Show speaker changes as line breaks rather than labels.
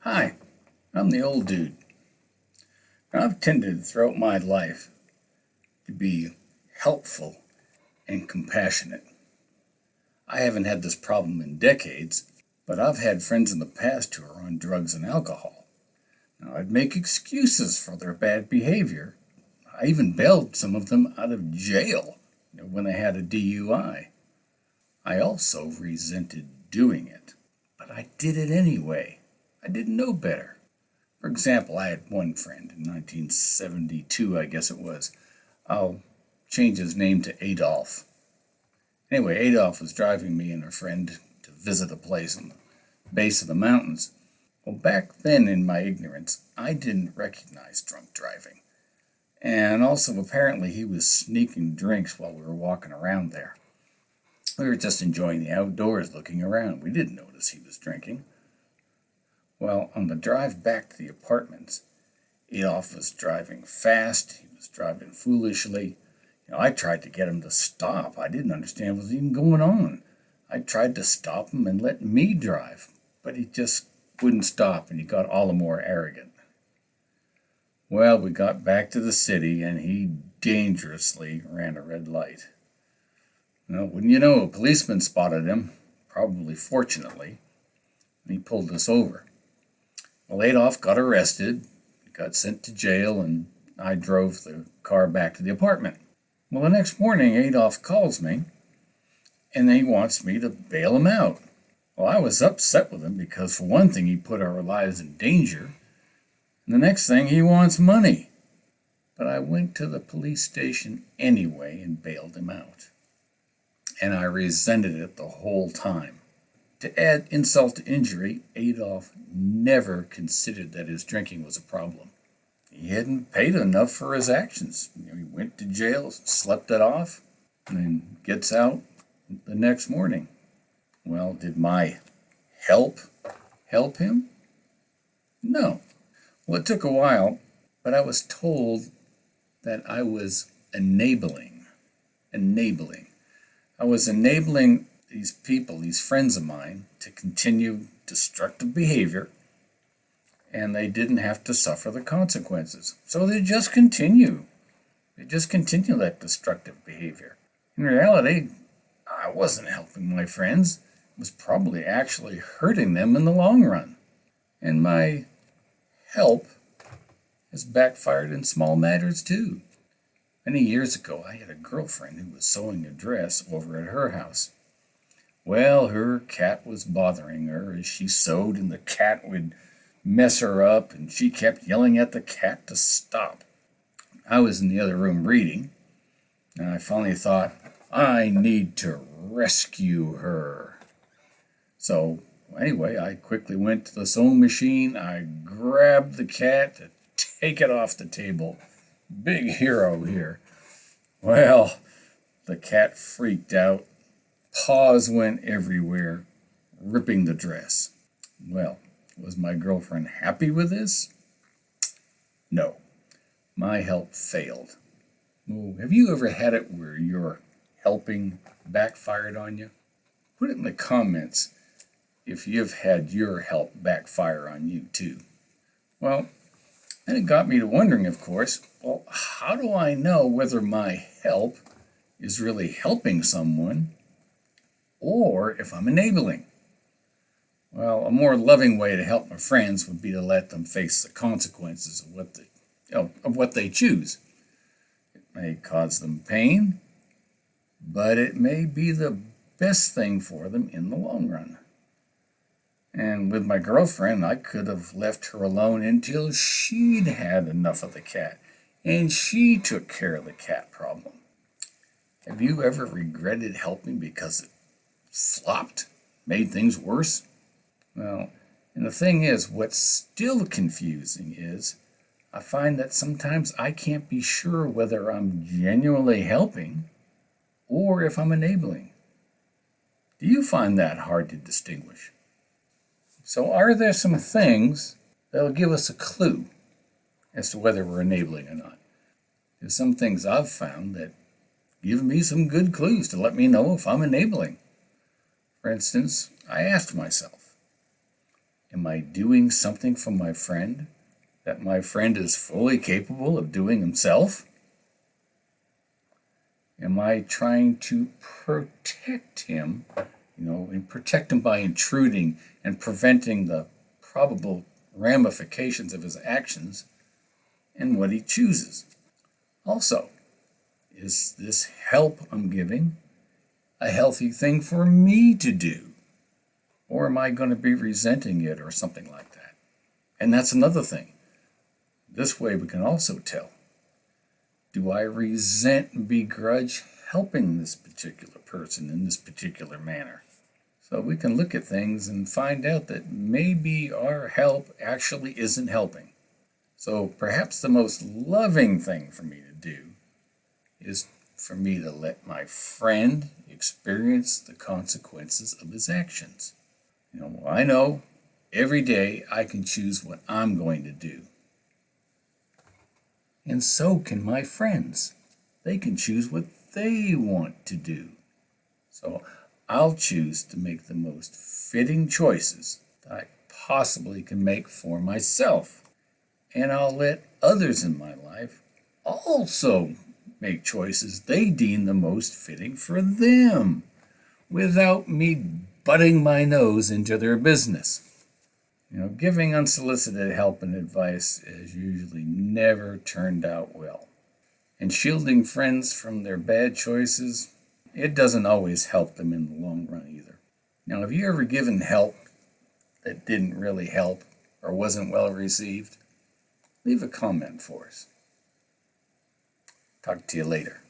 Hi, I'm the old dude. Now, I've tended throughout my life to be helpful and compassionate. I haven't had this problem in decades, but I've had friends in the past who are on drugs and alcohol. Now, I'd make excuses for their bad behavior. I even bailed some of them out of jail when they had a DUI. I also resented doing it, but I did it anyway. I didn't know better. For example, I had one friend in 1972, I guess it was. I'll change his name to Adolf. Anyway, Adolf was driving me and a friend to visit a place on the base of the mountains. Well, back then in my ignorance, I didn't recognize drunk driving. And also, apparently, he was sneaking drinks while we were walking around there. We were just enjoying the outdoors, looking around. We didn't notice he was drinking. Well, on the drive back to the apartments, Adolf was driving fast. He was driving foolishly. I tried to get him to stop. I didn't understand what was even going on. I tried to stop him and let me drive, but he just wouldn't stop, and he got all the more arrogant. Well, we got back to the city, and he dangerously ran a red light. Well, wouldn't you know, a policeman spotted him, probably fortunately, and he pulled us over. Well, Adolf got arrested, got sent to jail, and I drove the car back to the apartment. Well, the next morning, Adolf calls me, and he wants me to bail him out. Well, I was upset with him because, for one thing, he put our lives in danger, and the next thing, he wants money. But I went to the police station anyway and bailed him out. And I resented it the whole time. To add insult to injury, Adolf never considered that his drinking was a problem. He hadn't paid enough for his actions. He went to jail, slept it off, and then gets out the next morning. Well, did my help him? No. Well, it took a while, but I was told that I was enabling. I was enabling these people, these friends of mine, to continue destructive behavior, and they didn't have to suffer the consequences. So they just continue. That destructive behavior. In reality, I wasn't helping my friends. It was probably actually hurting them in the long run. And my help has backfired in small matters too. Many years ago, I had a girlfriend who was sewing a dress over at her house. Well, her cat was bothering her as she sewed, and the cat would mess her up, and she kept yelling at the cat to stop. I was in the other room reading, and I finally thought, I need to rescue her. So, anyway, I quickly went to the sewing machine. I grabbed the cat to take it off the table. Big hero here. Well, the cat freaked out. Paws went everywhere, ripping the dress. Well, was my girlfriend happy with this? No. My help failed. Oh, have you ever had it where your helping backfired on you? Put it in the comments if you've had your help backfire on you too. Well, and it got me to wondering, of course, well, how do I know whether my help is really helping someone or if I'm enabling? Well, a more loving way to help my friends would be to let them face the consequences of what they choose. It may cause them pain, but it may be the best thing for them in the long run. And with my girlfriend, I could have left her alone until she'd had enough of the cat, and she took care of the cat problem. Have you ever regretted helping because it flopped, made things worse? Well, and the thing is, what's still confusing is I find that sometimes I can't be sure whether I'm genuinely helping or if I'm enabling. Do you find that hard to distinguish? So are there some things that'll give us a clue as to whether we're enabling or not? There's some things I've found that give me some good clues to let me know if I'm enabling. For instance, I asked myself, Am I doing something for my friend that my friend is fully capable of doing himself? Am I trying to protect him, and protect him by intruding and preventing the probable ramifications of his actions and what he chooses? Also, is this help I'm giving a healthy thing for me to do? Or am I going to be resenting it or something like that? And that's another thing. This way we can also tell, do I resent and begrudge helping this particular person in this particular manner? So we can look at things and find out that maybe our help actually isn't helping. So perhaps the most loving thing for me to do is for me to let my friend experience the consequences of his actions. I know every day I can choose what I'm going to do. And so can my friends. They can choose what they want to do. So I'll choose to make the most fitting choices that I possibly can make for myself. And I'll let others in my life also make choices they deem the most fitting for them, without me butting my nose into their business. Giving unsolicited help and advice has usually never turned out well. And shielding friends from their bad choices, it doesn't always help them in the long run either. Now, have you ever given help that didn't really help or wasn't well received? Leave a comment for us. Talk to you later.